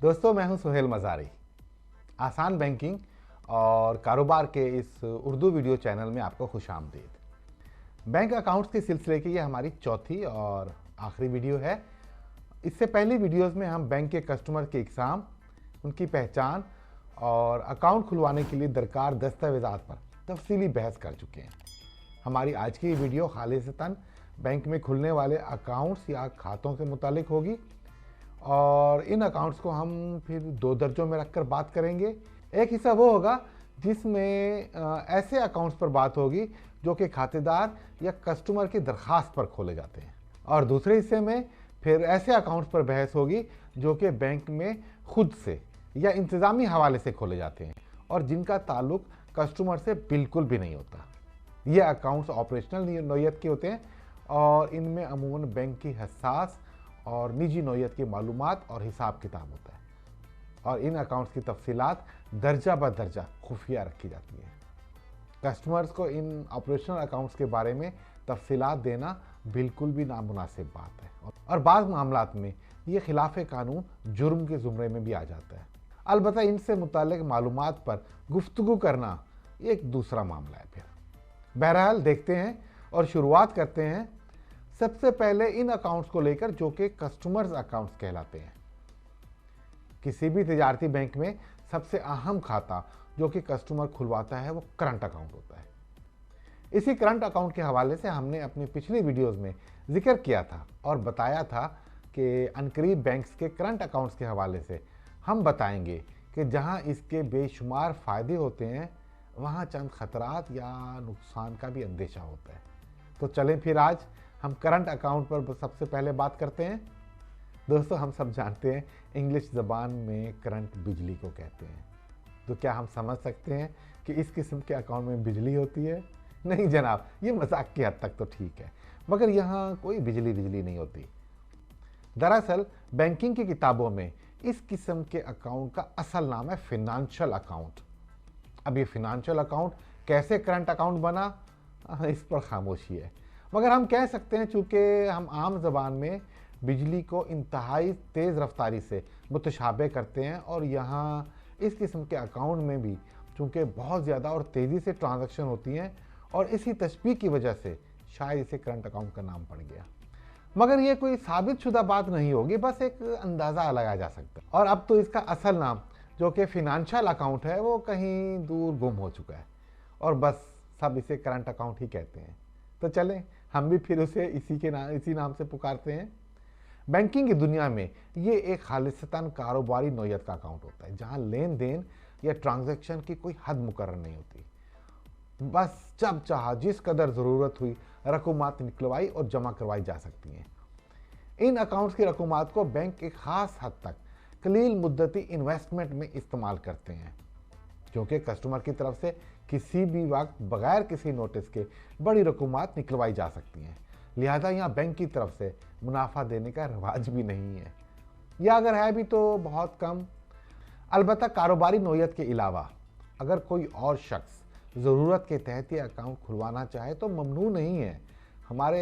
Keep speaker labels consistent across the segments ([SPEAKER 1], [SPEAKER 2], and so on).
[SPEAKER 1] दोस्तों, मैं हूं सुहेल मज़ारी। आसान बैंकिंग और कारोबार के इस उर्दू वीडियो चैनल में आपको खुशामदीद। बैंक अकाउंट्स के सिलसिले की यह हमारी चौथी और आखिरी वीडियो है। इससे पहली वीडियोस में हम बैंक के कस्टमर के एग्ज़ाम, उनकी पहचान और अकाउंट खुलवाने के लिए दरकार दस्तावेज़ात पर तफसीली बहस कर चुके हैं। हमारी आज की वीडियो खालिसतन बैंक में खुलने वाले अकाउंट्स या खातों से मुतालिक होगी और इन अकाउंट्स को हम फिर दो दर्जों में रखकर बात करेंगे। एक हिस्सा वो होगा जिसमें ऐसे अकाउंट्स पर बात होगी जो कि खातेदार या कस्टमर की दरख्वास्त पर खोले जाते हैं, और दूसरे हिस्से में फिर ऐसे अकाउंट्स पर बहस होगी जो कि बैंक में खुद से या इंतज़ामी हवाले से खोले जाते हैं और जिनका ताल्लुक कस्टमर से बिल्कुल भी नहीं होता। ये अकाउंट्स ऑपरेशनल नौयत के होते हैं और इनमें अमूमन बैंक की हसास और निजी नौयत की मालूमात और हिसाब किताब होता है, और इन अकाउंट्स की तफसीलात दर्जा ब दर्जा खुफिया रखी जाती है। कस्टमर्स को इन ऑपरेशनल अकाउंट्स के बारे में तफसीलात देना बिल्कुल भी नामुनासिब बात है, और बाज़ मामलात में ये खिलाफ कानून जुर्म के ज़ुमरे में भी आ जाता है। अलबत्ता इनसे मुतालिक मालूमात पर गुफ्तगू करना एक दूसरा मामला है। फिर बहरहाल देखते हैं और शुरुआत करते हैं सबसे पहले इन अकाउंट्स को लेकर जो कि कस्टमर्स अकाउंट्स कहलाते हैं। किसी भी तिजारती बैंक में सबसे अहम खाता जो कि कस्टमर खुलवाता है वो करंट अकाउंट होता है। इसी करंट अकाउंट के हवाले से हमने अपनी पिछली वीडियोस में जिक्र किया था और बताया था कि अनकरीब बैंक्स के करंट अकाउंट्स के हवाले से हम बताएंगे कि जहां इसके बेशुमार फ़ायदे होते हैं वहां चंद खतरात या नुकसान का भी अंदेशा होता है। तो चलें फिर आज हम करंट अकाउंट पर सबसे पहले बात करते हैं। दोस्तों, हम सब जानते हैं इंग्लिश ज़बान में करंट बिजली को कहते हैं। तो क्या हम समझ सकते हैं कि इस किस्म के अकाउंट में बिजली होती है? नहीं जनाब, ये मजाक की हद तक तो ठीक है, मगर यहाँ कोई बिजली नहीं होती। दरअसल बैंकिंग की किताबों में इस किस्म के अकाउंट का असल नाम है फिनेंशियल अकाउंट। अब ये फिनेंशियल अकाउंट कैसे करंट अकाउंट बना, इस पर खामोशी है, मगर हम कह सकते हैं चूँकि हम आम ज़बान में बिजली को इंतहाई तेज़ रफ्तारी से मुतशाबे करते हैं, और यहाँ इस किस्म के अकाउंट में भी चूँकि बहुत ज़्यादा और तेज़ी से ट्रांजैक्शन होती हैं, और इसी तशबीह की वजह से शायद इसे करंट अकाउंट का नाम पड़ गया। मगर ये कोई साबित शुदा बात नहीं होगी, बस एक अंदाज़ा लगाया जा सकता है। और अब तो इसका असल नाम जो कि फिनेंशियल अकाउंट है वो कहीं दूर गुम हो चुका है, और बस सब इसे करंट अकाउंट ही कहते हैं। तो चलें हम भी फिर उसे इसी नाम से पुकारते हैं। बैंकिंग की दुनिया में ये एक खालिसतन कारोबारी नौयत का अकाउंट होता है जहां लेन देन या ट्रांजैक्शन की कोई हद मुकर्रर नहीं होती। बस जब चाहा जिस कदर ज़रूरत हुई रकूमात निकलवाई और जमा करवाई जा सकती हैं। इन अकाउंट्स की रकूमात को बैंक एक ख़ास हद तक कलील मुद्दती इन्वेस्टमेंट में इस्तेमाल करते हैं, क्योंकि कस्टमर की तरफ से किसी भी वक्त बगैर किसी नोटिस के बड़ी रकूमात निकलवाई जा सकती हैं। लिहाजा यहाँ बैंक की तरफ से मुनाफा देने का रिवाज भी नहीं है, या अगर है भी तो बहुत कम। अलबत्ता कारोबारी नौयत के अलावा अगर कोई और शख्स ज़रूरत के तहत ये अकाउंट खुलवाना चाहे तो ममनू नहीं है। हमारे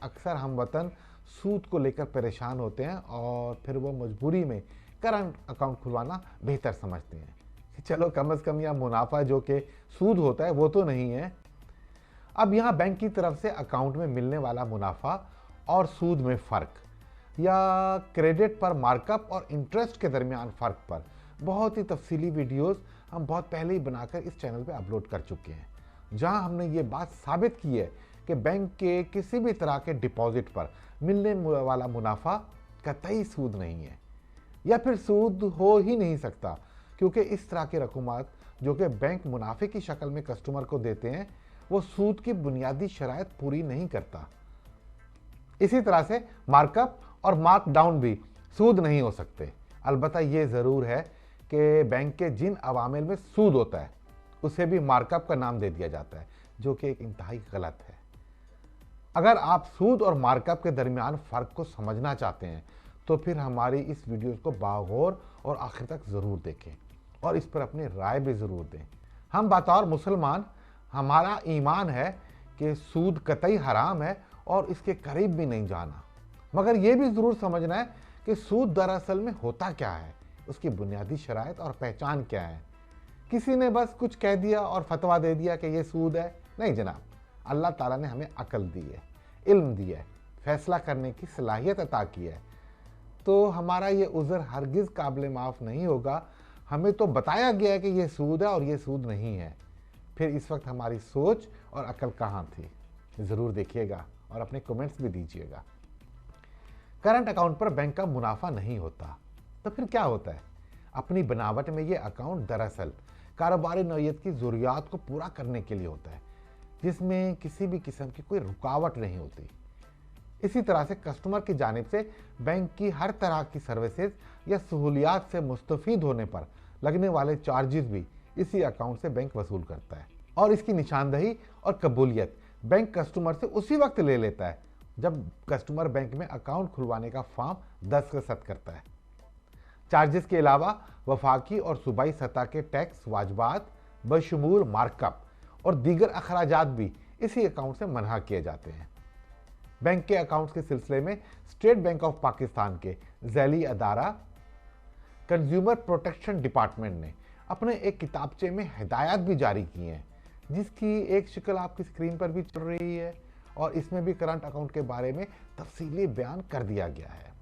[SPEAKER 1] अक्सर हमवतन सूद को लेकर परेशान होते हैं और फिर वो मजबूरी में करंट अकाउंट खुलवाना बेहतर समझते हैं कि चलो कम से कम यह मुनाफा जो कि सूद होता है वो तो नहीं है। अब यहाँ बैंक की तरफ से अकाउंट में मिलने वाला मुनाफा और सूद में फ़र्क, या क्रेडिट पर मार्कअप और इंटरेस्ट के दरमियान फ़र्क पर बहुत ही तफसीली वीडियोस हम बहुत पहले ही बनाकर इस चैनल पे अपलोड कर चुके हैं, जहां हमने ये बात साबित की है कि बैंक के किसी भी तरह के डिपॉजिट पर मिलने वाला मुनाफा कतई सूद नहीं है, या फिर सूद हो ही नहीं सकता, क्योंकि इस तरह की रकूमात जो कि बैंक मुनाफे की शक्ल में कस्टमर को देते हैं वो सूद की बुनियादी शराइत पूरी नहीं करता। इसी तरह से मार्कअप और मार्क डाउन भी सूद नहीं हो सकते। अलबत्ता ये ज़रूर है कि बैंक के जिन अवामिल में सूद होता है उसे भी मार्कअप का नाम दे दिया जाता है, जो कि एक इंतहाई गलत है। अगर आप सूद और मार्कअप के दरमियान फ़र्क को समझना चाहते हैं तो फिर हमारी इस वीडियो को बागौर और आखिर तक ज़रूर देखें और इस पर अपनी राय भी ज़रूर दें। हम बतौर मुसलमान हमारा ईमान है कि सूद कतई हराम है और इसके करीब भी नहीं जाना, मगर यह भी ज़रूर समझना है कि सूद दरअसल में होता क्या है, उसकी बुनियादी शराइत और पहचान क्या है। किसी ने बस कुछ कह दिया और फतवा दे दिया कि ये सूद है? नहीं जनाब, अल्लाह ताला ने हमें अकल दी है, इल्म दी है, फैसला करने की सलाहियत अता की है। तो हमारा ये उज़र हरगिज़ काबिल माफ़ नहीं होगा। हमें तो बताया गया है कि ये सूद है और ये सूद नहीं है। फिर इस वक्त हमारी सोच और अकल कहाँ थी? ज़रूर देखिएगा और अपने कमेंट्स भी दीजिएगा। करंट अकाउंट पर बैंक का मुनाफा नहीं होता, तो फिर क्या होता है? अपनी बनावट में ये अकाउंट दरअसल कारोबारी नौयत की ज़रूरियात को पूरा करने के लिए होता है, जिसमें किसी भी किस्म की कोई रुकावट नहीं होती। इसी तरह से कस्टमर की जानिब से बैंक की हर तरह की सर्विसेज या सहूलियात से मुस्तफ़ीद होने पर लगने वाले चार्जेस भी इसी अकाउंट से बैंक वसूल करता है, और इसकी निशानदही और कबूलियत बैंक कस्टमर से उसी वक्त ले लेता है जब कस्टमर बैंक में अकाउंट खुलवाने का फॉर्म दस्तखत करता है। चार्जेस के अलावा वफाकी और सूबाई सतह के टैक्स वाजबात बशमूल मार्कअप और दीगर अखराजात भी इसी अकाउंट से मनहा किए जाते हैं। बैंक के अकाउंट्स के सिलसिले में स्टेट बैंक ऑफ पाकिस्तान के ज़ैली अदारा कंज्यूमर प्रोटेक्शन डिपार्टमेंट ने अपने एक किताबचे में हिदायत भी जारी की हैं, जिसकी एक शक्ल आपकी स्क्रीन पर भी चल रही है, और इसमें भी करंट अकाउंट के बारे में तफसीली बयान कर दिया गया है।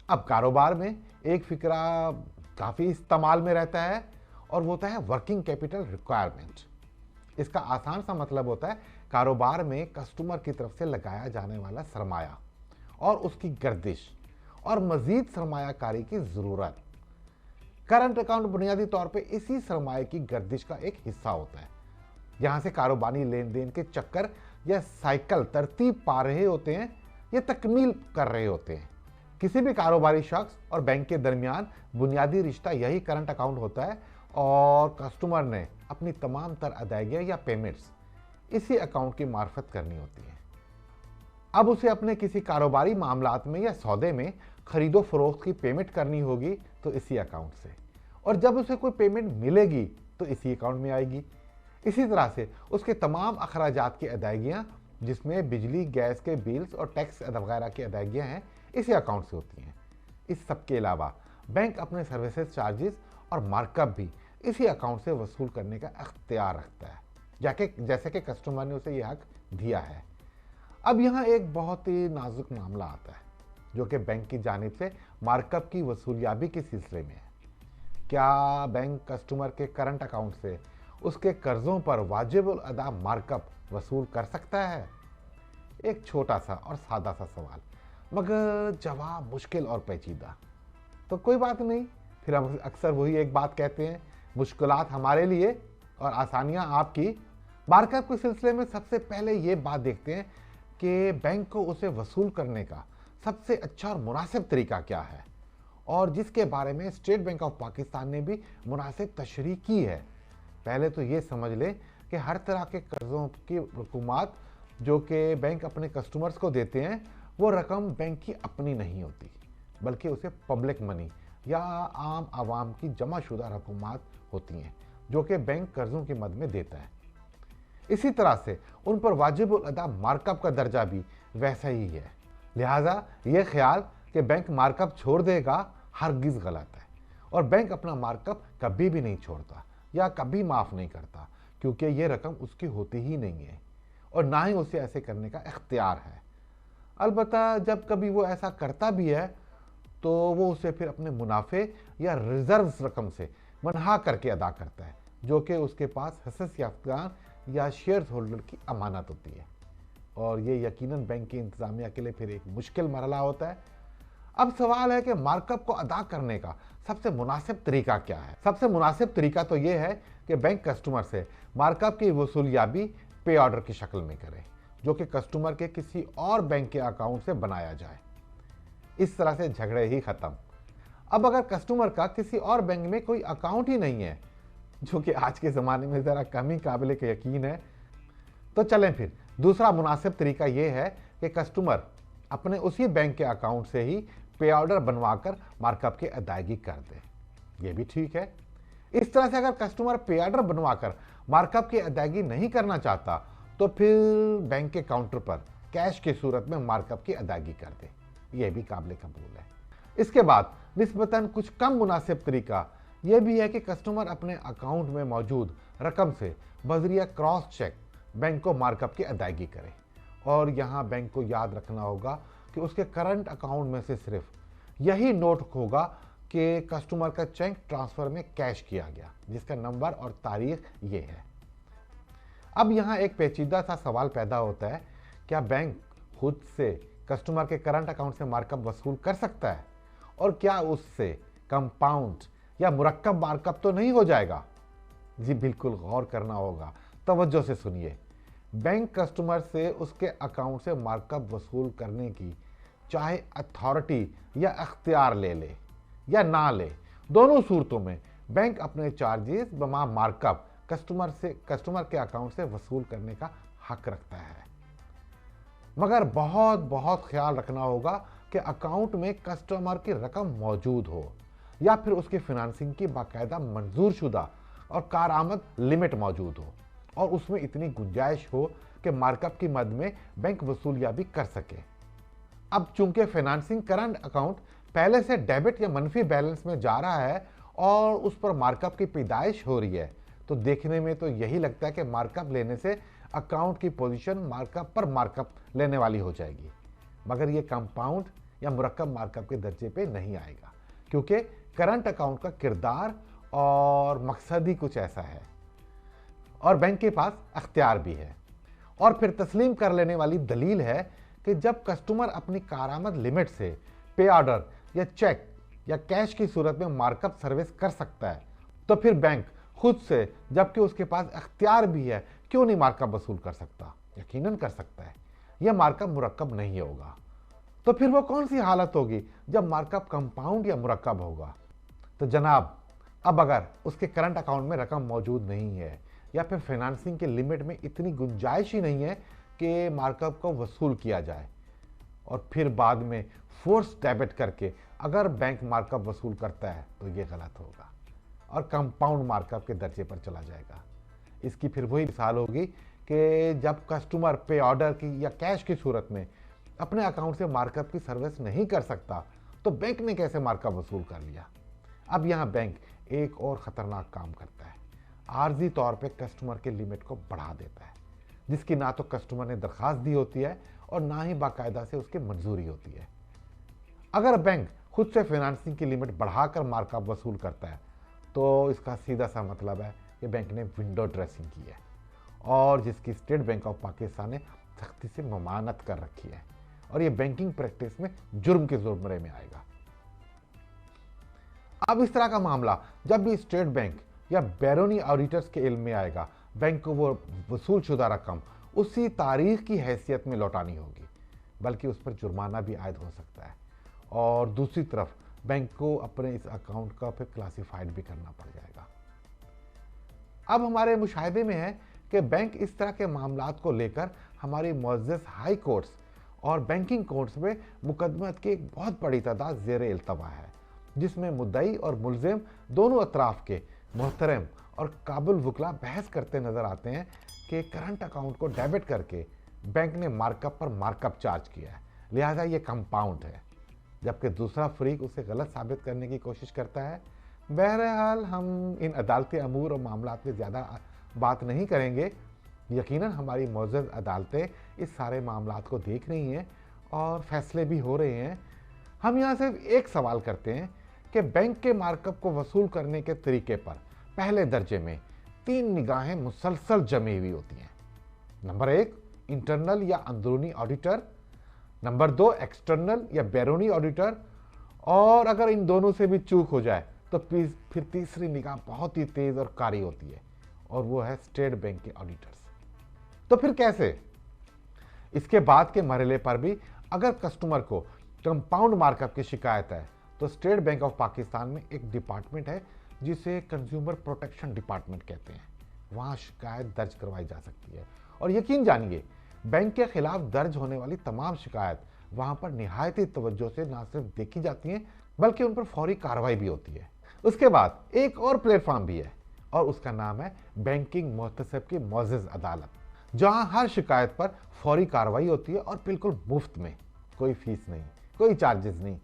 [SPEAKER 1] अब कारोबार में एक फिक्रा काफ़ी इस्तेमाल में रहता है और वो होता है वर्किंग कैपिटल रिक्वायरमेंट। इसका आसान सा मतलब होता है कारोबार में कस्टमर की तरफ से लगाया जाने वाला सरमाया और उसकी गर्दिश और मज़ीद सरमायाकारी की ज़रूरत। करंट अकाउंट बुनियादी तौर पे इसी सरमाए की गर्दिश का एक हिस्सा होता है। यहाँ से कारोबारी लेन देन के चक्कर या साइकिल तरतीब पा रहे होते हैं या तकमील कर रहे होते हैं। किसी भी कारोबारी शख्स और बैंक के दरमियान बुनियादी रिश्ता यही करंट अकाउंट होता है, और कस्टमर ने अपनी तमाम तर अदायगियाँ या पेमेंट्स इसी अकाउंट की मार्फत करनी होती है। अब उसे अपने किसी कारोबारी मामलात में या सौदे में खरीदो फरोख्त की पेमेंट करनी होगी तो इसी अकाउंट से, और जब उसे कोई पेमेंट मिलेगी तो इसी अकाउंट में आएगी। इसी तरह से उसके तमाम अखराजात की अदायगियाँ, जिसमें बिजली गैस के बिल्स और टैक्स वगैरह की अदायगियाँ हैं, इसी अकाउंट से होती हैं। इस सब के अलावा बैंक अपने सर्विसेज चार्जेस और मार्कअप भी इसी अकाउंट से वसूल करने का अख्तियार रखता है, जैसे कि कस्टमर ने उसे यह हक दिया है। अब यहाँ एक बहुत ही नाजुक मामला आता है, जो कि बैंक की जानिब से मार्कअप की वसूलियाबी के सिलसिले में है। क्या बैंक कस्टमर के करंट अकाउंट से उसके कर्जों पर वाजिबुल अदा मार्कअप वसूल कर सकता है? एक छोटा सा और सादा सा सवाल, मगर जवाब मुश्किल और पेचीदा। तो कोई बात नहीं, फिर हम अक्सर वही एक बात कहते हैं, मुश्किलात हमारे लिए और आसानियां आपकी। मार्कअप के सिलसिले में सबसे पहले ये बात देखते हैं कि बैंक को उसे वसूल करने का सबसे अच्छा और मुनासिब तरीका क्या है, और जिसके बारे में स्टेट बैंक ऑफ पाकिस्तान ने भी मुनासिब तशरीह की है। पहले तो ये समझ लें कि हर तरह के कर्ज़ों की रकूमात जो कि बैंक अपने कस्टमर्स को देते हैं, वो रकम बैंक की अपनी नहीं होती, बल्कि उसे पब्लिक मनी या आम आवाम की जमाशुदा रकूमात होती हैं, जो कि बैंक कर्ज़ों की मद में देता है। इसी तरह से उन पर वाजिबुल अदा मार्कअप का दर्जा भी वैसा ही है। लिहाजा ये ख्याल कि बैंक मार्कअप छोड़ देगा हरगिज़ गलत है, और बैंक अपना मार्कअप कभी भी नहीं छोड़ता या कभी माफ़ नहीं करता, क्योंकि ये रकम उसकी होती ही नहीं है और ना ही उसे ऐसे करने का इख्तियार है। अलबत्ता जब कभी वो ऐसा करता भी है तो वो उसे फिर अपने मुनाफे या रिजर्व्स रकम से मनहा करके अदा करता है, जो कि उसके पास हसस याफ्तान या शेयर होल्डर की अमानत होती है, और ये यकीनन बैंक की इंतज़ामिया के लिए फिर एक मुश्किल मरला होता है। अब सवाल है कि मार्कअप को अदा करने का सबसे मुनासिब तरीका क्या है? सबसे मुनासिब तरीका तो ये है कि बैंक कस्टमर से मार्कअप की वसूलियाबी पे ऑर्डर की शक्ल में करे, जो कि कस्टमर के किसी और बैंक के अकाउंट से बनाया जाए। इस तरह से झगड़े ही खत्म। अब अगर कस्टमर का किसी और बैंक में कोई अकाउंट ही नहीं है, जो कि आज के ज़माने में ज़रा कम ही काबिल के यकीन है, तो चलें फिर दूसरा मुनासिब तरीका ये है कि कस्टमर अपने उसी बैंक के अकाउंट से ही पे ऑर्डर बनवाकर मार्कअप की अदायगी कर दे। ये भी ठीक है। इस तरह से अगर कस्टमर पे ऑर्डर बनवाकर मार्कअप की अदायगी नहीं करना चाहता, तो फिर बैंक के काउंटर पर कैश की सूरत में मार्कअप की अदायगी कर दे। ये भी काबिल कबूल है। इसके बाद निस्बतन कुछ कम मुनासिब तरीका यह भी है कि कस्टमर अपने अकाउंट में मौजूद रकम से बजरिया क्रॉस चेक बैंक को मार्कअप की अदायगी करे। और यहाँ बैंक को याद रखना होगा कि उसके करंट अकाउंट में से सिर्फ यही नोट होगा कि कस्टमर का चेक ट्रांसफर में कैश किया गया, जिसका नंबर और तारीख ये है। अब यहाँ एक पेचीदा सा सवाल पैदा होता है, क्या बैंक खुद से कस्टमर के करंट अकाउंट से मार्कअप वसूल कर सकता है? और क्या उससे कंपाउंड या मुरक्कब मार्कअप तो नहीं हो जाएगा? जी बिल्कुल, गौर करना होगा, तवज्जो से सुनिए। बैंक कस्टमर से उसके अकाउंट से मार्कअप वसूल करने की चाहे अथॉरिटी या अख्तियार ले या ना ले, दोनों सूरतों में बैंक अपने चार्जेस बमा मार्कअप कस्टमर के अकाउंट से वसूल करने का हक रखता है। मगर बहुत बहुत ख्याल रखना होगा कि अकाउंट में कस्टमर की रकम मौजूद हो या फिर उसकी फाइनेंसिंग की बाकायदा मंजूर शुदा और कारआमद लिमिट मौजूद हो और उसमें इतनी गुंजाइश हो कि मार्कअप की मद में बैंक वसूलियाबी कर सके। अब चूंकि फाइनेंसिंग करंट अकाउंट पहले से डेबिट या मनफी बैलेंस में जा रहा है और उस पर मार्कअप की पैदाइश हो रही है, तो देखने में तो यही लगता है कि मार्कअप लेने से अकाउंट की पोजीशन मार्कअप पर मार्कअप लेने वाली हो जाएगी। मगर ये कंपाउंड या मुरक्कब मार्कअप के दर्जे पे नहीं आएगा, क्योंकि करंट अकाउंट का किरदार और मकसद ही कुछ ऐसा है और बैंक के पास अख्तियार भी है। और फिर तस्लीम कर लेने वाली दलील है कि जब कस्टमर अपनी कारामद लिमिट से पे ऑर्डर या चेक या कैश की सूरत में मार्कअप सर्विस कर सकता है, तो फिर बैंक खुद से, जबकि उसके पास अख्तियार भी है, क्यों नहीं मार्कअप वसूल कर सकता? यकीनन कर सकता है। यह मार्कअप मुरक्कब नहीं होगा। तो फिर वो कौन सी हालत होगी जब मार्कअप कंपाउंड या मुरक्कब होगा? तो जनाब, अब अगर उसके करंट अकाउंट में रकम मौजूद नहीं है या फिर फाइनेंसिंग के लिमिट में इतनी गुंजाइश ही नहीं है कि मार्कअप को वसूल किया जाए और फिर बाद में फोर्स डेबिट करके अगर बैंक मार्कअप वसूल करता है, तो ये गलत होगा और कंपाउंड मार्कअप के दर्जे पर चला जाएगा। इसकी फिर वही मिसाल होगी कि जब कस्टमर पे ऑर्डर की या कैश की सूरत में अपने अकाउंट से मार्कअप की सर्विस नहीं कर सकता, तो बैंक ने कैसे मार्कअप वसूल कर लिया? अब यहाँ बैंक एक और ख़तरनाक काम करता है, आर्जी तौर पे कस्टमर के लिमिट को बढ़ा देता है, जिसकी ना तो कस्टमर ने दरख्वास्त दी होती है और ना ही बाकायदा से उसकी मंजूरी होती है। अगर बैंक खुद से फाइनेंसिंग की लिमिट बढ़ाकर मार्कअप वसूल करता है, तो इसका सीधा सा मतलब है कि बैंक ने विंडो ड्रेसिंग की है और जिसकी स्टेट बैंक ऑफ पाकिस्तान ने सख्ती से ममानत कर रखी है और ये बैंकिंग प्रैक्टिस में जुर्म के ज़ुमरे में आएगा। अब इस तरह का मामला जब भी स्टेट बैंक या बैरोनी ऑडिटर्स के इल्म में आएगा, बैंक को वो वसूल शुदा रकम उसी तारीख की हैसियत में लौटानी होगी, बल्कि उस पर जुर्माना भी आयद हो सकता है और दूसरी तरफ बैंक को अपने इस अकाउंट का फिर क्लासिफाइड भी करना पड़ जाएगा। अब हमारे मुशाहिदे में है कि बैंक इस तरह के मामलात को लेकर हमारी मुअज़्ज़ज़ हाई कोर्ट्स और बैंकिंग कोर्ट्स में मुकदमत की एक बहुत बड़ी तादाद ज़ेर इल्तवा है, जिसमें मुद्दई और मुल्ज़िम दोनों अतराफ के मोहतरम और काबिल वकला बहस करते नजर आते हैं कि करंट अकाउंट को डेबिट करके बैंक ने मार्कअप पर मार्कअप चार्ज किया है, लिहाजा ये कंपाउंड है, जबकि दूसरा फरीक उसे गलत साबित करने की कोशिश करता है। बहरहाल हम इन अदालती अमूर और मामलात में ज़्यादा बात नहीं करेंगे। यकीनन हमारी मुअज़्ज़ज़ अदालतें इस सारे मामलात को देख रही हैं और फैसले भी हो रहे हैं। हम यहाँ सिर्फ एक सवाल करते हैं कि बैंक के मार्कअप को वसूल करने के तरीके पर पहले दर्जे में 3 निगाहें मुसलसल जमी हुई होती हैं। नंबर 1 इंटरनल या अंदरूनी ऑडिटर, नंबर 2 एक्सटर्नल या बैरोनी ऑडिटर, और अगर इन दोनों से भी चूक हो जाए तो फिर तीसरी निगाह बहुत ही तेज और कारी होती है और वो है स्टेट बैंक के ऑडिटर्स। तो फिर कैसे? इसके बाद के मरहले पर भी अगर कस्टमर को कंपाउंड मार्कअप की शिकायत है, तो स्टेट बैंक ऑफ पाकिस्तान में एक डिपार्टमेंट है जिसे कंज्यूमर प्रोटेक्शन डिपार्टमेंट कहते हैं। वहाँ शिकायत दर्ज करवाई जा सकती है और यकीन जानिए, बैंक के खिलाफ दर्ज होने वाली तमाम शिकायत वहाँ पर निहायती तवज्जो से ना सिर्फ देखी जाती हैं, बल्कि उन पर फौरी कार्रवाई भी होती है। उसके बाद एक और प्लेटफॉर्म भी है और उसका नाम है बैंकिंग मुहतसब की मुअज़्ज़ज़ अदालत, जहाँ हर शिकायत पर फौरी कार्रवाई होती है और बिल्कुल मुफ्त में, कोई फीस नहीं, कोई चार्जेस नहीं।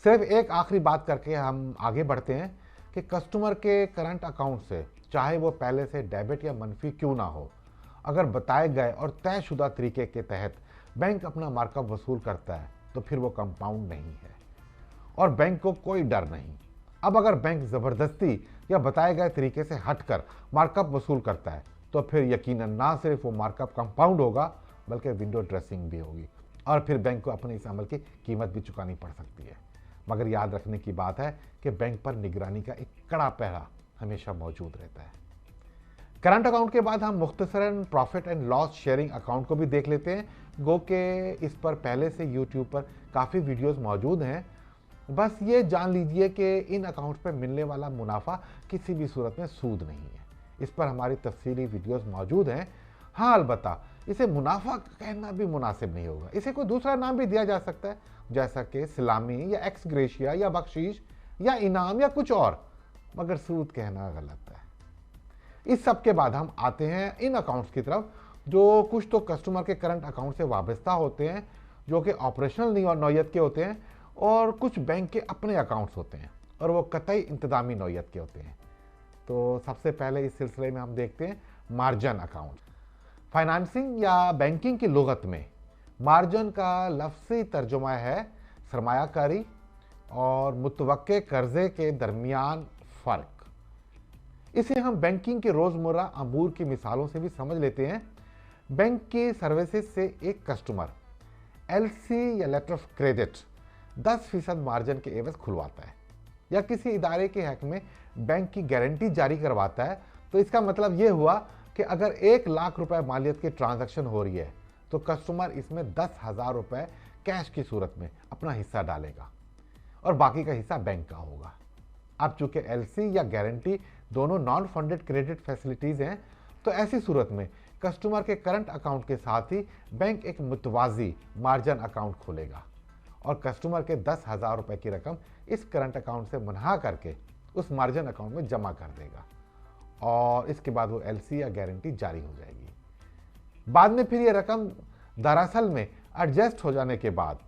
[SPEAKER 1] सिर्फ एक आखिरी बात करके हम आगे बढ़ते हैं कि कस्टमर के करंट अकाउंट से, चाहे वो पहले से डेबिट या मनफी क्यों ना हो, अगर बताए गए और तयशुदा तरीके के तहत बैंक अपना मार्कअप वसूल करता है तो फिर वो कंपाउंड नहीं है और बैंक को कोई डर नहीं। अब अगर बैंक ज़बरदस्ती या बताए गए तरीके से हटकर मार्कअप वसूल करता है तो फिर यकीनन ना सिर्फ वो मार्कअप कंपाउंड होगा बल्कि विंडो ड्रेसिंग भी होगी और फिर बैंक को अपने इस अमल की कीमत भी चुकानी पड़ सकती है। मगर याद रखने की बात है कि बैंक पर निगरानी का एक कड़ा पहरा हमेशा मौजूद रहता है। करंट अकाउंट के बाद हम मुख्तसरन profit and loss sharing account को भी देख लेते हैं। गो के इस पर पहले से यूट्यूब पर काफ़ी वीडियोस मौजूद हैं। बस ये जान लीजिए कि इन अकाउंट्स पर मिलने वाला मुनाफा किसी भी सूरत में सूद नहीं है। इस पर हमारी तफसीली वीडियोस मौजूद हैं। हाँ, अलबत्ता इसे मुनाफा कहना भी मुनासिब नहीं होगा, इसे कोई दूसरा नाम भी दिया जा सकता है, जैसा कि सलामी या एक्स ग्रेशिया या बख्शीश या इनाम या कुछ और, मगर सूद कहना गलत है। इस सब के बाद हम आते हैं इन अकाउंट्स की तरफ जो कुछ तो कस्टमर के करंट अकाउंट से वाबस्ता होते हैं, जो कि ऑपरेशनल नौयत के होते हैं, और कुछ बैंक के अपने अकाउंट्स होते हैं और वो कतई इंतजामी नौयत के होते हैं। तो सबसे पहले इस सिलसिले में हम देखते हैं मार्जिन अकाउंट। फाइनेंसिंग या बैंकिंग की लुगत में मार्जिन का लफ्ज़ी तर्जुमा है सरमायाकारी और मुतवक्के कर्जे के दरमियान फ़र्क। इसे हम बैंकिंग के रोज़मर्रा अमूर की मिसालों से भी समझ लेते हैं। बैंक की सर्विसेज से एक कस्टमर एलसी या लेटर ऑफ क्रेडिट 10% मार्जिन के एवज खुलवाता है या किसी इदारे के हक में बैंक की गारंटी जारी करवाता है, तो इसका मतलब ये हुआ कि अगर 1 लाख रुपए मालियत की ट्रांजैक्शन हो रही है तो कस्टमर इसमें 10,000 रुपए कैश की सूरत में अपना हिस्सा डालेगा और बाकी का हिस्सा बैंक का होगा। अब चूंकि एलसी या गारंटी दोनों नॉन फंडेड क्रेडिट फैसिलिटीज़ हैं, तो ऐसी सूरत में कस्टमर के करंट अकाउंट के साथ ही बैंक एक मुतवाजी मार्जिन अकाउंट खोलेगा और कस्टमर के 10,000 रुपए की रकम इस करंट अकाउंट से मुनहा करके उस मार्जिन अकाउंट में जमा कर देगा और इसके बाद वो एलसी या गारंटी जारी हो जाएगी। बाद में फिर ये रकम दरअसल में एडजस्ट हो जाने के बाद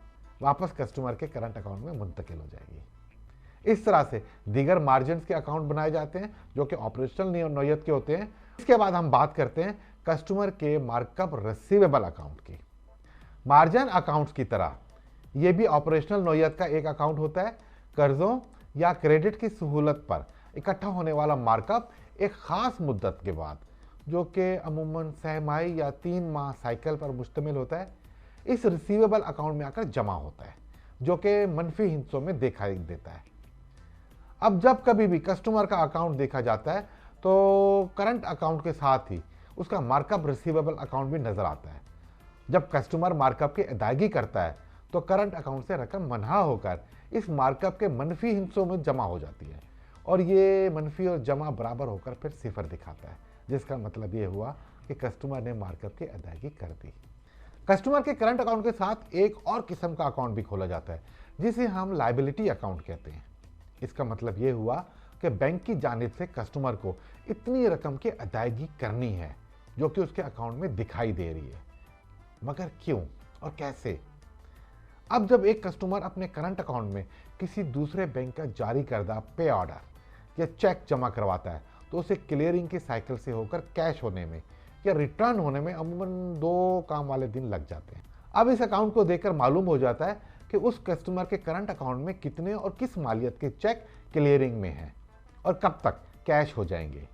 [SPEAKER 1] वापस कस्टमर के करंट अकाउंट में मुंतकिल हो जाएगी। इस तरह से दीगर मार्जिन के अकाउंट बनाए जाते हैं जो कि ऑपरेशनल नौयत के होते हैं। इसके बाद हम बात करते हैं कस्टमर के मार्कअप रिसीवेबल अकाउंट की। मार्जिन अकाउंट्स की तरह ये भी ऑपरेशनल नौयत का एक अकाउंट होता है। कर्जों या क्रेडिट की सहूलत पर इकट्ठा होने वाला मार्कअप एक ख़ास मुद्दत के बाद, जो कि अमूमन सहमाही या 3 माह साइकिल पर मुश्तमिल होता है, इस रिसीवेबल अकाउंट में आकर जमा होता है, जो कि मनफी हिस्सों में दिखाई देता है। अब जब कभी भी कस्टमर का अकाउंट देखा जाता है तो करंट अकाउंट के साथ ही उसका मार्कअप रिसीवेबल अकाउंट भी नज़र आता है। जब कस्टमर मार्कअप की अदायगी करता है तो करंट अकाउंट से रकम मनहा होकर इस मार्कअप के मनफी हिस्सों में जमा हो जाती है और ये मनफी और जमा बराबर होकर फिर सिफर दिखाता है, जिसका मतलब ये हुआ कि कस्टमर ने मार्कअप की अदायगी कर दी। कस्टमर के करंट अकाउंट के साथ एक और किस्म का अकाउंट भी खोला जाता है जिसे हम लायबिलिटी अकाउंट कहते हैं। इसका मतलब ये हुआ कि बैंक की जानिब से कस्टमर को इतनी रकम की अदायगी करनी है जो कि उसके अकाउंट में दिखाई दे रही है, मगर क्यों और कैसे? अब जब एक कस्टमर अपने करंट अकाउंट में किसी दूसरे बैंक का जारी करदा पे ऑर्डर या चेक जमा करवाता है तो उसे क्लियरिंग की साइकिल से होकर कैश होने में या रिटर्न होने में अमूमन 2 काम वाले दिन लग जाते हैं। अब इस अकाउंट को देखकर मालूम हो जाता है कि उस कस्टमर के करंट अकाउंट में कितने और किस मालियत के चेक क्लियरिंग में हैं और कब तक कैश हो जाएंगे।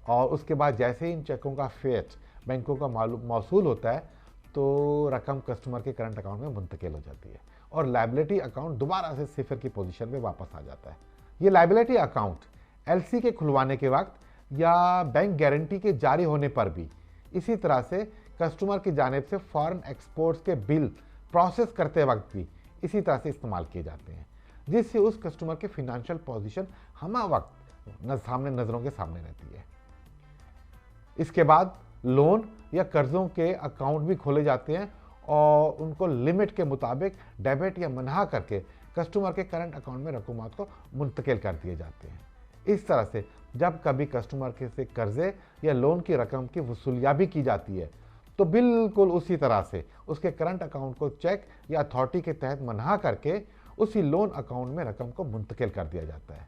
[SPEAKER 1] और उसके बाद जैसे ही इन चेकों का फेट बैंकों का मौसूल होता है तो रकम कस्टमर के करंट अकाउंट में मुंतकिल हो जाती है और लायबिलिटी अकाउंट दोबारा से सिफर की पोजीशन में वापस आ जाता है। ये लायबिलिटी अकाउंट एलसी के खुलवाने के वक्त या बैंक गारंटी के जारी होने पर भी इसी तरह से कस्टमर की जानिब से फॉरेन एक्सपोर्ट्स के बिल प्रोसेस करते वक्त भी इसी तरह से इस्तेमाल किए जाते हैं, जिससे उस कस्टमर की फिनेंशियल पोजीशन हमा वक्त नज़रों के सामने रहती है। इसके बाद लोन या कर्जों के अकाउंट भी खोले जाते हैं और उनको लिमिट के मुताबिक डेबिट या मनहा करके कस्टमर के करंट अकाउंट में रकूमात को मुंतकिल कर दिए जाते हैं। इस तरह से जब कभी कस्टमर के से कर्जे या लोन की रकम की वसूलियाबी की जाती है तो बिल्कुल उसी तरह से उसके करंट अकाउंट को चेक या अथॉरिटी के तहत मनहा करके उसी लोन अकाउंट में रकम को मुंतकिल कर दिया जाता है।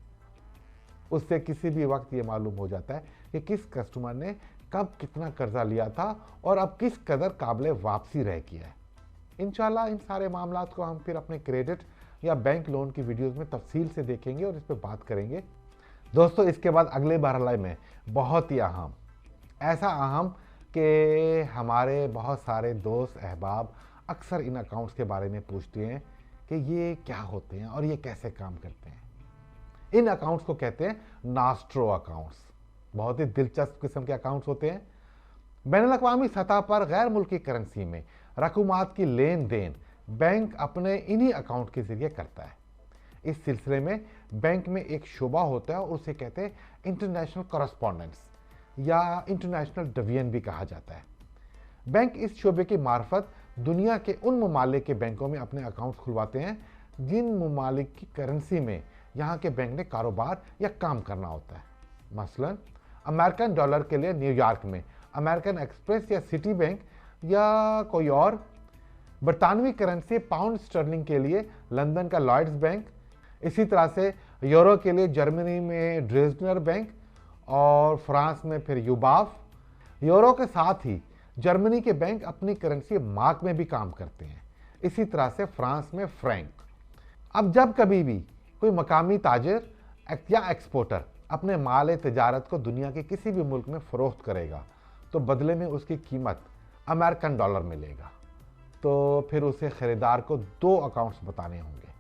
[SPEAKER 1] उससे किसी भी वक्त ये मालूम हो जाता है कि किस कस्टमर ने कब कितना कर्जा लिया था और अब किस कदर काबिल वापसी रह किया है। इंशाल्लाह इन सारे मामलात को हम फिर अपने क्रेडिट या बैंक लोन की वीडियोस में तफसील से देखेंगे और इस पर बात करेंगे। दोस्तों, इसके बाद अगले मरहले में बहुत ही अहम, ऐसा अहम कि हमारे बहुत सारे दोस्त अहबाब अक्सर इन अकाउंट्स के बारे में पूछते हैं कि ये क्या होते हैं और ये कैसे काम करते हैं। इन अकाउंट्स को कहते हैं नास्ट्रो अकाउंट्स। बहुत ही दिलचस्प किस्म के अकाउंट्स होते हैं। बैनुल-अक़वामी सतह पर गैर मुल्की करेंसी में रकूमात की लेन देन बैंक अपने इन्हीं अकाउंट के जरिए करता है। इस सिलसिले में बैंक में एक शोबा होता है और उसे कहते हैं इंटरनेशनल कॉरेस्पॉन्डेंस या इंटरनेशनल डिवीजन भी कहा जाता है। बैंक इस शोबे की मार्फत दुनिया के उन ममालिक के बैंकों में अपने अकाउंट्स खुलवाते हैं जिन ममालिक की करेंसी में यहाँ के बैंक ने कारोबार या काम करना होता है। मसलन अमेरिकन डॉलर के लिए न्यूयॉर्क में अमेरिकन एक्सप्रेस या सिटी बैंक या कोई और, बरतानवी करेंसी पाउंड स्टर्लिंग के लिए लंदन का लॉयड्स बैंक, इसी तरह से यूरो के लिए जर्मनी में ड्रेजनर बैंक और फ्रांस में फिर यूबाफ। यूरो के साथ ही जर्मनी के बैंक अपनी करेंसी मार्क में भी काम करते हैं। इसी तरह से फ्रांस में फ्रैंक। अब जब कभी भी कोई मकामी ताजिर या एक्सपोर्टर अपने माल तिजारत को दुनिया के किसी भी मुल्क में फ़रोख्त करेगा तो बदले में उसकी कीमत अमेरिकन डॉलर मिलेगा। तो फिर उसे ख़रीदार को दो अकाउंट्स बताने होंगे।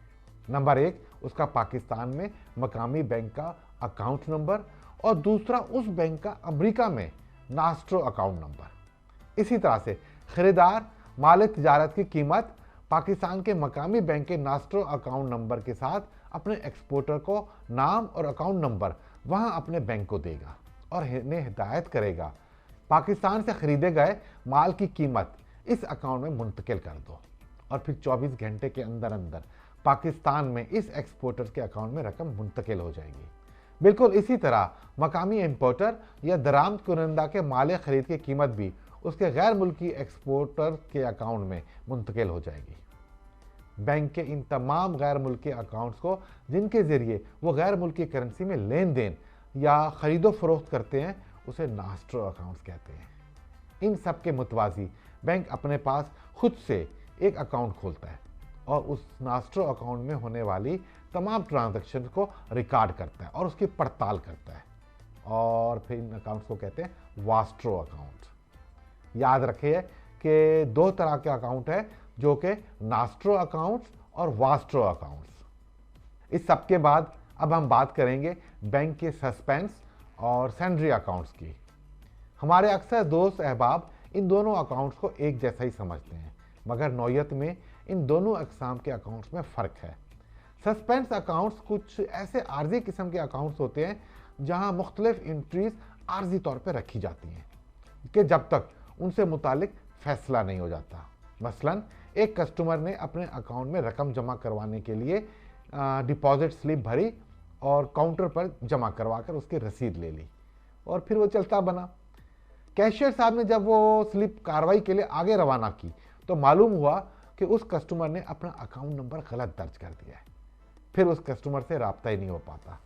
[SPEAKER 1] नंबर एक, उसका पाकिस्तान में मकामी बैंक का अकाउंट नंबर और दूसरा उस बैंक का अमेरिका में नास्ट्रो अकाउंट नंबर। इसी तरह से ख़रीदार माल तिजारत की कीमत पाकिस्तान के मकामी बैंक के नास्ट्रो अकाउंट नंबर के साथ अपने एक्सपोर्टर को नाम और अकाउंट नंबर वहां अपने बैंक को देगा और इन्हें हिदायत करेगा पाकिस्तान से ख़रीदे गए माल की कीमत इस अकाउंट में मुंतकिल कर दो, और फिर 24 घंटे के अंदर अंदर पाकिस्तान में इस एक्सपोर्टर के अकाउंट में रकम मुंतकिल हो जाएगी। बिल्कुल इसी तरह मकामी इंपोर्टर या दरामद कुनंदा के माल खरीद की कीमत भी उसके गैर मुल्की एक्सपोर्टर के अकाउंट में मुंतकिल हो जाएगी। बैंक के इन तमाम गैर मुल्की अकाउंट्स को जिनके ज़रिए वो गैर मुल्की करेंसी में लेन देन या ख़रीदो फरोख्त करते हैं उसे नास्ट्रो अकाउंट्स कहते हैं। इन सब के मुतवाज़ी बैंक अपने पास खुद से एक अकाउंट खोलता है और उस नास्ट्रो अकाउंट में होने वाली तमाम ट्रांजैक्शन को रिकॉर्ड करता है और उसकी पड़ताल करता है, और फिर इन अकाउंट्स को कहते हैं वास्ट्रो अकाउंट। याद रखिए कि दो तरह के अकाउंट है जो कि नास्ट्रो अकाउंट्स और वास्ट्रो अकाउंट्स। इस सब के बाद अब हम बात करेंगे बैंक के सस्पेंस और सैंड्री अकाउंट्स की। हमारे अक्सर दोस्त अहबाब इन दोनों अकाउंट्स को एक जैसा ही समझते हैं, मगर नौयत में इन दोनों अक़साम के अकाउंट्स में फ़र्क है। सस्पेंस अकाउंट्स कुछ ऐसे आर्जी किस्म के अकाउंट्स होते हैं जहां मुख्तलिफ एंट्रीज आर्जी तौर पर रखी जाती हैं कि जब तक उनसे मुतालिक फ़ैसला नहीं हो जाता। मसलन एक कस्टमर ने अपने अकाउंट में रकम जमा करवाने के लिए डिपॉजिट स्लिप भरी और काउंटर पर जमा करवा कर उसकी रसीद ले ली और फिर वो चलता बना। कैशियर साहब ने जब वो स्लिप कार्रवाई के लिए आगे रवाना की तो मालूम हुआ कि उस कस्टमर ने अपना अकाउंट नंबर गलत दर्ज कर दिया है। फिर उस कस्टमर से राब्ता ही नहीं हो पाता,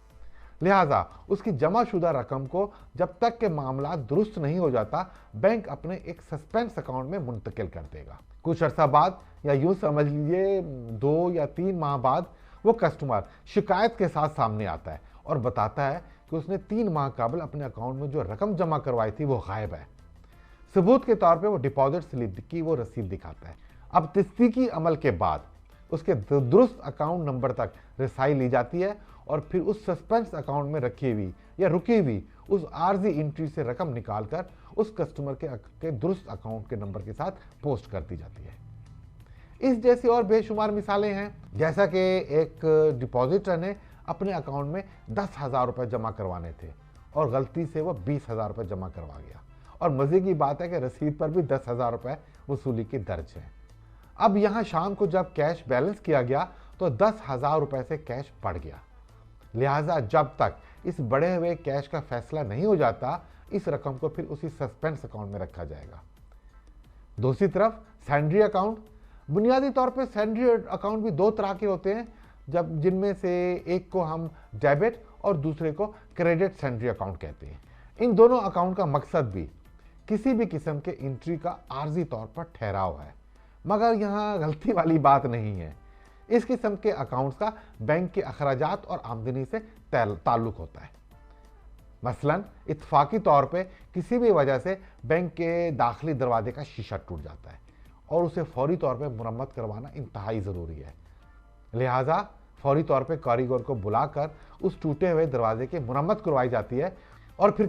[SPEAKER 1] लिहाजा उसकी जमाशुदा रकम को जब तक के मामला दुरुस्त नहीं हो जाता बैंक अपने एक सस्पेंस अकाउंट में मुंतकिल कर देगा। कुछ अर्सा बाद या यूं समझ लीजिए 2 या 3 माह बाद वो कस्टमर शिकायत के साथ सामने आता है और बताता है कि उसने 3 माह कबल अपने अकाउंट में जो रकम जमा करवाई थी वो गायब है। सबूत के तौर पे वो डिपॉजिट स्लिप की वो रसीद दिखाता है। अब तस्दीकी अमल के बाद उसके दुरुस्त अकाउंट नंबर तक रसाई ली जाती है और फिर उस सस्पेंस अकाउंट में रखी हुई या रुकी हुई उस आर्जी एंट्री से रकम निकालकर उस कस्टमर के दुरुस्त अकाउंट के नंबर के साथ पोस्ट कर दी जाती है। इस जैसी और बेशुमार मिसालें हैं, जैसा कि एक डिपॉजिटर ने अपने अकाउंट में 10,000 रुपये जमा करवाने थे और गलती से वो 20,000 रुपये जमा करवा गया, और मज़े की बात है कि रसीद पर भी 10,000 रुपये वसूली की दर्ज है। अब यहाँ शाम को जब कैश बैलेंस किया गया तो 10,000 रुपये से कैश बढ़ गया, लिहाजा जब तक इस बढ़े हुए कैश का फैसला नहीं हो जाता इस रकम को फिर उसी सस्पेंस अकाउंट में रखा जाएगा। दूसरी तरफ सैंड्री अकाउंट, बुनियादी तौर पर सैंड्री अकाउंट भी 2 तरह के होते हैं। जब जिनमें से एक को हम डेबिट और दूसरे को क्रेडिट सेंड्री अकाउंट कहते हैं। इन दोनों अकाउंट का मकसद भी किसी भी किस्म के एंट्री का आर्जी तौर पर ठहराव है, मगर यहाँ गलती वाली बात नहीं है। इस किस्म के अकाउंट्स का बैंक के अखराजात और आमदनी से ताल्लुक होता है। मसलन इत्तफाकी तौर पे किसी भी वजह से बैंक के दाखिली दरवाजे का शीशा टूट जाता है और उसे फौरी तौर पे मुरम्मत करवाना इंतहाई ज़रूरी है। लिहाजा फौरी तौर पे कारीगर को बुलाकर उस टूटे हुए दरवाजे की मुरम्मत करवाई जाती है और फिर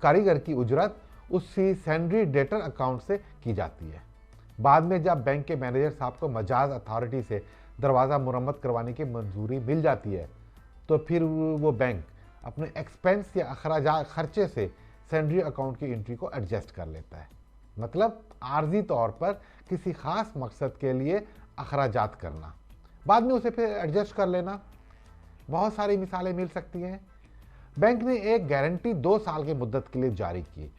[SPEAKER 1] कारीगर की उजरत उसी सेंड्री डेटर अकाउंट से की जाती है। बाद में जब बैंक के मैनेजर साहब को मजाज अथॉरिटी से दरवाज़ा मुरम्मत करवाने की मंजूरी मिल जाती है तो फिर वो बैंक अपने एक्सपेंस या अखराजा खर्चे से सेंड्री अकाउंट की एंट्री को एडजस्ट कर लेता है। मतलब आर्जी तौर पर किसी खास मकसद के लिए अखराजात करना, बाद में उसे फिर एडजस्ट कर लेना। बहुत सारी मिसालें मिल सकती हैं। बैंक ने एक गारंटी 2 साल की मुद्दत के लिए जारी की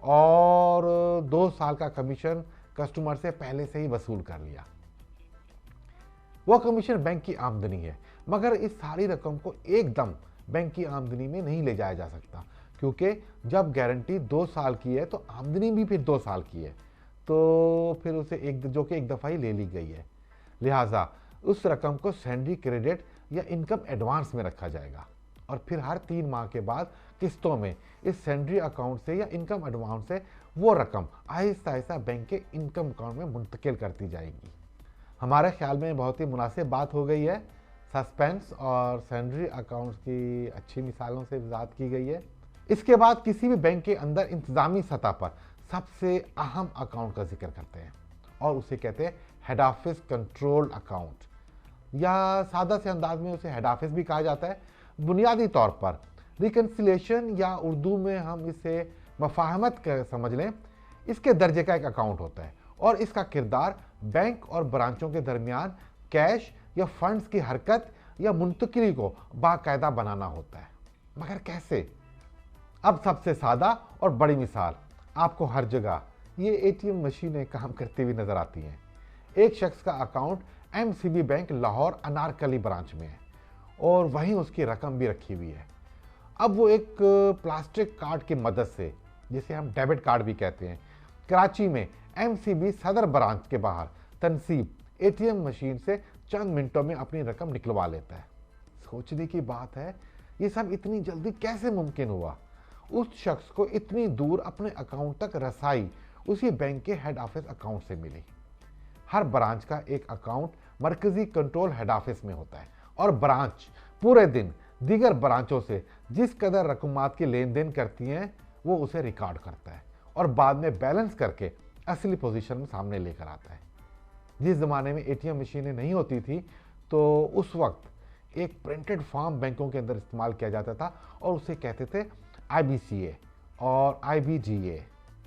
[SPEAKER 1] और 2 साल का कमीशन कस्टमर से पहले से ही वसूल कर लिया। वो कमीशन बैंक की आमदनी है, मगर इस सारी रकम को एकदम बैंक की आमदनी में नहीं ले जाया जा सकता, क्योंकि जब गारंटी 2 साल की है तो आमदनी भी फिर 2 साल की है, तो फिर उसे एक दफ़ा ही ले ली गई है। लिहाजा उस रकम को सैलरी क्रेडिट या इनकम एडवांस में रखा जाएगा और फिर हर 3 माह के बाद किस्तों में इस सैलरी अकाउंट से या इनकम एडवांस से वो रकम आहिस्ता आहिस्ता बैंक के इनकम अकाउंट में मुंतकिल करती जाएगी। हमारे ख्याल में बहुत ही मुनासिब बात हो गई है। सस्पेंस और सैलरी अकाउंट्स की अच्छी मिसालों से वजाहत की गई है। इसके बाद किसी भी बैंक के अंदर इंतज़ामी सतह पर सबसे अहम अकाउंट का जिक्र करते हैं और उसे कहते हैं हेड ऑफिस कंट्रोल्ड अकाउंट, या सादा से अंदाज में उसे हेड ऑफिस भी कहा जाता है। बुनियादी तौर पर रिकन्सिलेशन या उर्दू में हम इसे मफाहमत समझ लें, इसके दर्जे का एक अकाउंट होता है और इसका किरदार बैंक और ब्रांचों के दरमियान कैश या फंड्स की हरकत या मुंतकिली को बाकायदा बनाना होता है। मगर कैसे? अब सबसे सादा और बड़ी मिसाल आपको हर जगह ये एटीएम मशीनें काम करती हुई नजर आती हैं। एक शख्स का account MCB bank Lahore Anarkali branch में है और वहीं उसकी रकम भी रखी हुई है। अब वो एक प्लास्टिक कार्ड की मदद से, जिसे हम डेबिट कार्ड भी कहते हैं, कराची में एमसीबी सदर ब्रांच के बाहर तनसीब एटीएम मशीन से चंद मिनटों में अपनी रकम निकलवा लेता है। सोचने की बात है, ये सब इतनी जल्दी कैसे मुमकिन हुआ? उस शख्स को इतनी दूर अपने अकाउंट तक रसाई उसी बैंक के हेड ऑफिस अकाउंट से मिली। हर ब्रांच का एक अकाउंट मरकजी कंट्रोल हेड ऑफिस में होता है और ब्रांच पूरे दिन दीगर ब्रांचों से जिस कदर रकूमात की लेन देन करती हैं वो उसे रिकॉर्ड करता है और बाद में बैलेंस करके असली पोजीशन में सामने लेकर आता है। जिस ज़माने में एटीएम मशीनें नहीं होती थी तो उस वक्त एक प्रिंटेड फॉर्म बैंकों के अंदर इस्तेमाल किया जाता था और उसे कहते थे IBCA और IBGA,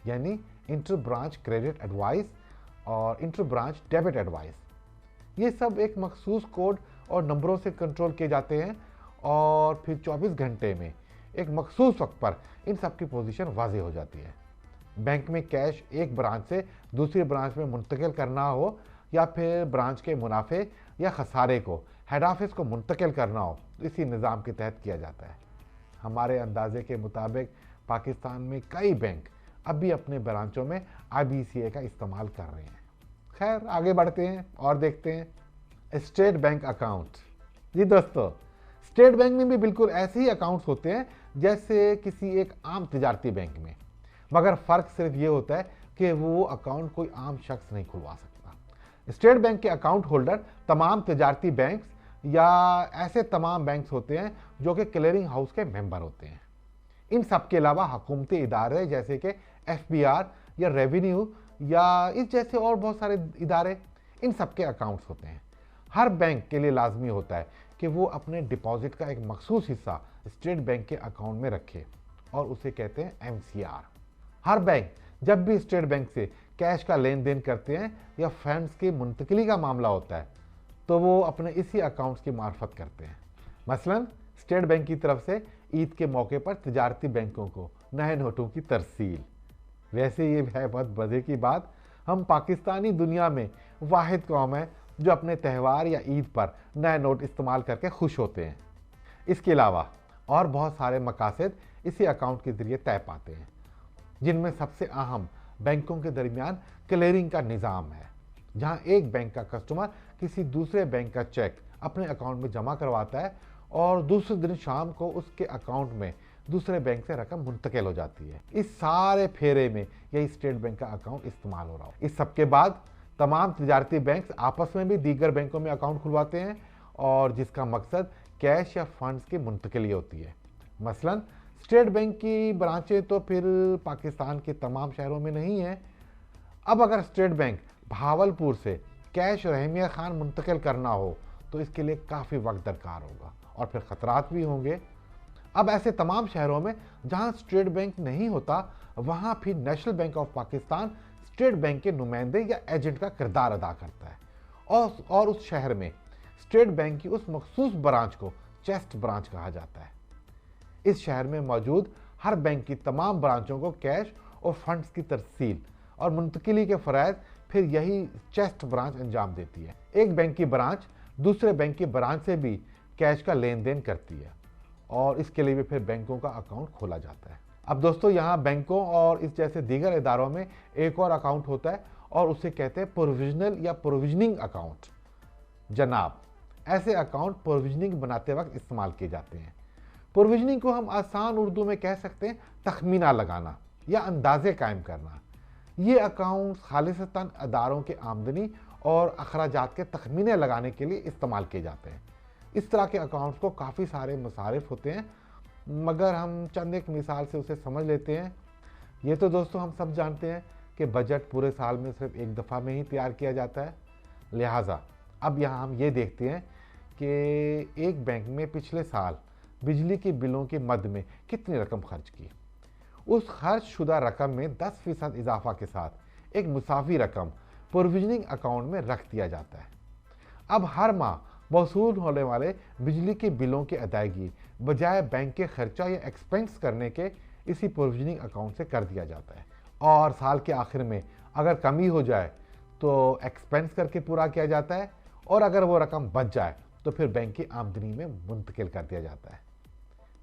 [SPEAKER 1] यानी इंटर ब्रांच क्रेडिट एडवाइस और इंटर ब्रांच डेबिट एडवाइस। ये सब एक मखसूस कोड और नंबरों से कंट्रोल किए जाते हैं और फिर 24 घंटे में एक मखसूस वक्त पर इन सब की पोजीशन वाज़ेह हो जाती है। बैंक में कैश एक ब्रांच से दूसरी ब्रांच में मुंतकिल करना हो या फिर ब्रांच के मुनाफे या खसारे को हेड ऑफिस को मुंतकिल करना हो, इसी निज़ाम के तहत किया जाता है। हमारे अंदाजे के मुताबिक पाकिस्तान में कई बैंक अब भी अपने ब्रांचों में IBCA का इस्तेमाल कर रहे हैं। खैर, आगे बढ़ते हैं और देखते हैं स्टेट बैंक अकाउंट। जी दोस्तों, स्टेट बैंक में भी बिल्कुल ऐसे ही अकाउंट्स होते हैं जैसे किसी एक आम तिजारती बैंक में, मगर फ़र्क सिर्फ ये होता है कि वो अकाउंट कोई आम शख्स नहीं खुलवा सकता। स्टेट बैंक के अकाउंट होल्डर तमाम तिजारती बैंक्स या ऐसे तमाम बैंक्स होते हैं जो कि क्लियरिंग हाउस के मेंबर होते हैं। इन सब के अलावा हुकूमती इदारे जैसे कि FBR या रेवेन्यू या इस जैसे और बहुत सारे इदारे, इन सब के अकाउंट्स होते हैं। हर बैंक के लिए लाजमी होता है कि वो अपने डिपॉजिट का एक मखसूस हिस्सा स्टेट बैंक के अकाउंट में रखे और उसे कहते हैं MCR। हर बैंक जब भी स्टेट बैंक से कैश का लेन देन करते हैं या फंड्स की मुंतकिली का मामला होता है तो वो अपने इसी अकाउंट्स की मार्फत करते हैं। मसलन स्टेट बैंक की तरफ से ईद के मौके पर तिजारती बैंकों को नए नोटों की तरसील। वैसे ये है बहुत मज़े की बात, हम पाकिस्तानी दुनिया में वाहिद कौम है जो अपने त्यौहार या ईद पर नए नोट इस्तेमाल करके खुश होते हैं। इसके अलावा और बहुत सारे मकासद इसी अकाउंट के जरिए तय पाते हैं, जिनमें सबसे अहम बैंकों के दरमियान क्लियरिंग का निज़ाम है, जहां एक बैंक का कस्टमर किसी दूसरे बैंक का चेक अपने अकाउंट में जमा करवाता है और दूसरे दिन शाम को उसके अकाउंट में दूसरे बैंक से रकम मुंतकिल हो जाती है। इस सारे फेरे में यही स्टेट बैंक का अकाउंट इस्तेमाल हो रहा हो। इस सबके बाद तमाम तिजारती बैंक आपस में भी दीगर बैंकों में अकाउंट खुलवाते हैं, और जिसका मकसद कैश या फंड्स की मुंतकिली होती है। मसलन स्टेट बैंक की ब्रांचें तो फिर पाकिस्तान के तमाम शहरों में नहीं है। अब अगर स्टेट बैंक भावलपुर से कैश रहमिया खान मुंतकिल करना हो तो इसके लिए काफ़ी वक्त दरकार होगा और फिर ख़तरात भी होंगे। अब ऐसे तमाम शहरों में जहां स्टेट बैंक नहीं होता, वहां फिर national bank of Pakistan state bank के नुमाइंदे या एजेंट का किरदार अदा करता है, और उस शहर में स्टेट बैंक की उस मखसूस ब्रांच को चेस्ट ब्रांच कहा जाता है। इस शहर में मौजूद हर बैंक की तमाम ब्रांचों को कैश और फंड्स की तरसील और मुंतकिली के फ़राइज़ फिर यही चेस्ट ब्रांच अंजाम देती है। एक बैंक की ब्रांच दूसरे बैंक की ब्रांच से भी कैश का लेन देन करती है, और इसके लिए भी फिर बैंकों का अकाउंट खोला जाता है। अब दोस्तों, यहाँ बैंकों और इस जैसे दीगर इदारों में एक और अकाउंट होता है, और उसे कहते हैं प्रोविजनल या प्रोविजनिंग अकाउंट। जनाब, ऐसे अकाउंट प्रोविजनिंग बनाते वक्त इस्तेमाल किए जाते हैं। प्रोविजनिंग को हम आसान उर्दू में कह सकते हैं तखमीना लगाना या अंदाजे कायम करना। ये अकाउंट खालिसतन अदारों के आमदनी और अखराजात के तखमीने लगाने के लिए इस्तेमाल किए जाते हैं। इस तरह के अकाउंट्स को काफ़ी सारे मसारिफ होते हैं, मगर हम चंद एक मिसाल से उसे समझ लेते हैं। ये तो दोस्तों हम सब जानते हैं कि बजट पूरे साल में सिर्फ एक दफ़ा में ही तैयार किया जाता है। लिहाजा अब यहाँ हम ये देखते हैं कि एक बैंक में पिछले साल बिजली के बिलों के मद में कितनी रकम खर्च की। उस खर्च शुदा रकम में 10% इजाफा के साथ एक मुसाफी रकम प्रोविजनिंग अकाउंट में रख दिया जाता है। अब हर माह वसूल होने वाले बिजली के बिलों की अदायगी बजाय बैंक के खर्चा या एक्सपेंस करने के इसी प्रोविजनिंग अकाउंट से कर दिया जाता है, और साल के आखिर में अगर कमी हो जाए तो एक्सपेंस करके पूरा किया जाता है, और अगर वो रकम बच जाए तो फिर बैंक की आमदनी में मुंतकिल कर दिया जाता है।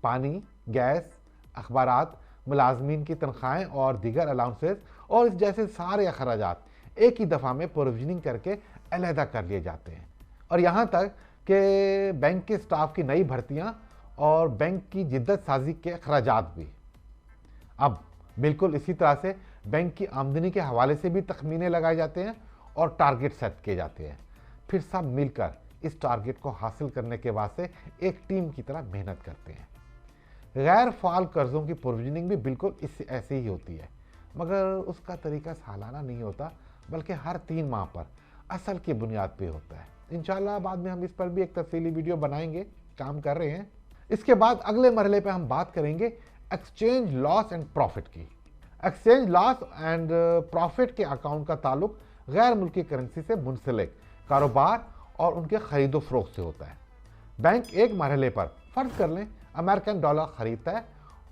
[SPEAKER 1] पानी, गैस, अखबारात, मुलाजमीन की तनख्वाहें और दीगर अलाउंसेस और इस जैसे सारे अखराजात एक ही दफ़ा में प्रोविजनिंग करके अलहदा कर लिए जाते हैं, और यहाँ तक कि बैंक के स्टाफ की नई भर्तियाँ और बैंक की जिद्दत साजी के अखराजात भी। अब बिल्कुल इसी तरह से बैंक की आमदनी के हवाले से भी तखमीने लगाए जाते हैं और टारगेट सेट किए जाते हैं। फिर सब मिलकर इस टारगेट को हासिल करने के वास्ते एक टीम की तरह मेहनत करते हैं। गैर फाल कर्ज़ों की प्रोविजनिंग भी बिल्कुल इससे ऐसे ही होती है, मगर उसका तरीका सालाना नहीं होता, बल्कि हर 3 माह पर असल की बुनियाद पे होता है। इंशाल्लाह बाद में हम इस पर भी एक तफसीली वीडियो बनाएंगे, काम कर रहे हैं। इसके बाद अगले मरहले पे हम बात करेंगे एक्सचेंज लॉस एंड प्रॉफिट की। एक्सचेंज लॉस एंड प्रॉफिट के अकाउंट का ताल्लुक गैर मुल्की करेंसी से मुंसलिक कारोबार और उनके खरीदो फरोख्त से होता है। बैंक एक मरहले पर फ़र्ज कर लें अमेरिकन डॉलर ख़रीदता है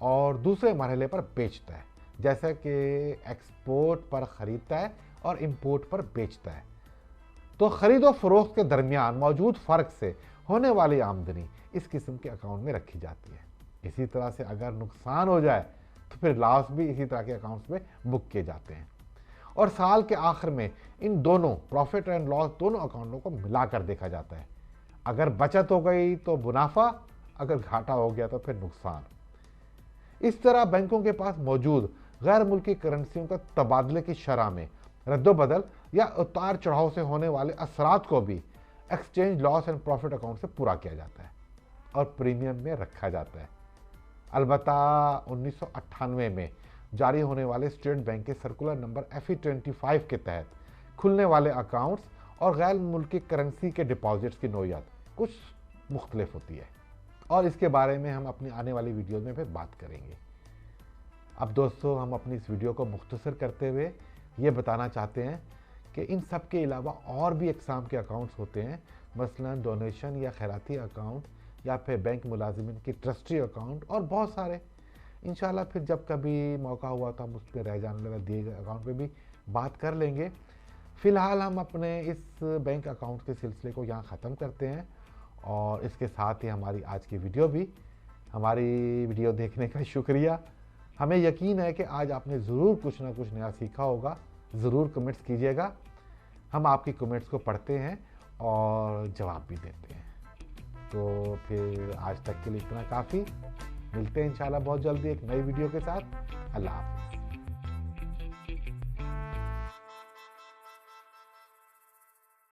[SPEAKER 1] और दूसरे मरहले पर बेचता है, जैसे कि एक्सपोर्ट पर ख़रीदता है और इंपोर्ट पर बेचता है। तो ख़रीदो फरोख्त के दरमियान मौजूद फ़र्क से होने वाली आमदनी इस किस्म के अकाउंट में रखी जाती है। इसी तरह से अगर नुकसान हो जाए तो फिर लॉस भी इसी तरह के अकाउंट्स में बुक किए जाते हैं, और साल के आखिर में इन दोनों प्रॉफिट एंड लॉस दोनों अकाउंटों को मिलाकर देखा जाता है। अगर बचत हो गई तो मुनाफा, अगर घाटा हो गया तो फिर नुकसान। इस तरह बैंकों के पास मौजूद गैर मुल्की करेंसियों का तबादले की शरह में रद्दोबदल या उतार चढ़ाव से होने वाले असरात को भी exchange loss and profit account से पूरा किया जाता है और प्रीमियम में रखा जाता है। अलबत्ता 1998 में जारी होने वाले स्टेट बैंक के सर्कुलर नंबर FE25 के तहत खुलने वाले अकाउंट्स और गैर मुल्की करेंसी के डिपॉजिट्स की नौइयत कुछ मुख्तलिफ होती है, और इसके बारे में हम अपनी आने वाली वीडियो में फिर बात करेंगे। अब दोस्तों, हम अपनी इस वीडियो को मुख्तसर करते हुए ये बताना चाहते हैं कि इन सब के अलावा और भी अक़साम के अकाउंट्स होते हैं, मसलन डोनेशन या खैराती अकाउंट या फिर बैंक मुलाजिमिन की ट्रस्टी अकाउंट और बहुत सारे। इंशाल्लाह फिर जब कभी मौका हुआ तो हम उस पर रह जाने वाले दिए गए अकाउंट पे भी बात कर लेंगे। फ़िलहाल हम अपने इस बैंक अकाउंट के सिलसिले को यहाँ ख़त्म करते हैं और इसके साथ ही हमारी आज की वीडियो भी। हमारी वीडियो देखने का शुक्रिया। हमें यकीन है कि आज आपने ज़रूर कुछ ना कुछ नया सीखा होगा। ज़रूर कमेंट्स कीजिएगा, हम आपकी कमेंट्स को पढ़ते हैं और जवाब भी देते हैं। तो फिर आज तक के लिए इतना काफ़ी। मिलते हैं इंशाल्लाह बहुत जल्दी एक नई वीडियो के साथ। अल्लाह हाफ़िज़।